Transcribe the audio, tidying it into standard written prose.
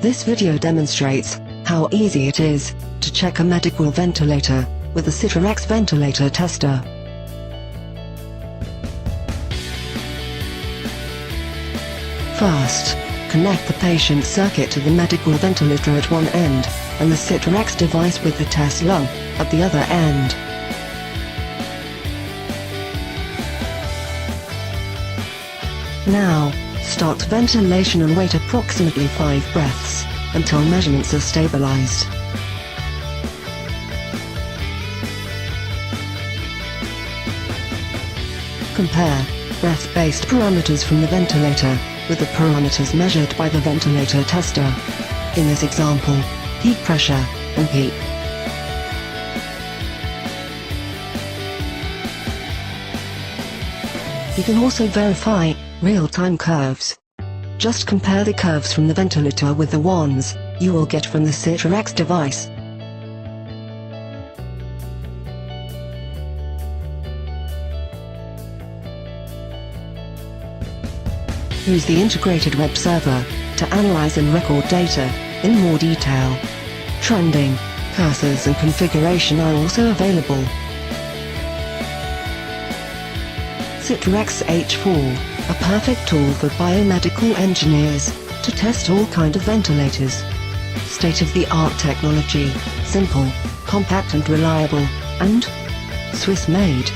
This video demonstrates how easy it is to check a medical ventilator with the Citrex ventilator tester. First, connect the patient circuit to the medical ventilator at one end, and the Citrex device with the test lung at the other end. Now, start ventilation and wait approximately 5 breaths, until measurements are stabilized. Compare breath-based parameters from the ventilator with the parameters measured by the ventilator tester. In this example, peak pressure and PEEP. You can also verify real-time curves. Just compare the curves from the ventilator with the ones you will get from the Citrex device. Use the integrated web server to analyze and record data in more detail. Trending, cursors and configuration are also available. Citrex H4, a perfect tool for biomedical engineers to test all kinds of ventilators. State-of-the-art technology, simple, compact and reliable, and Swiss-made.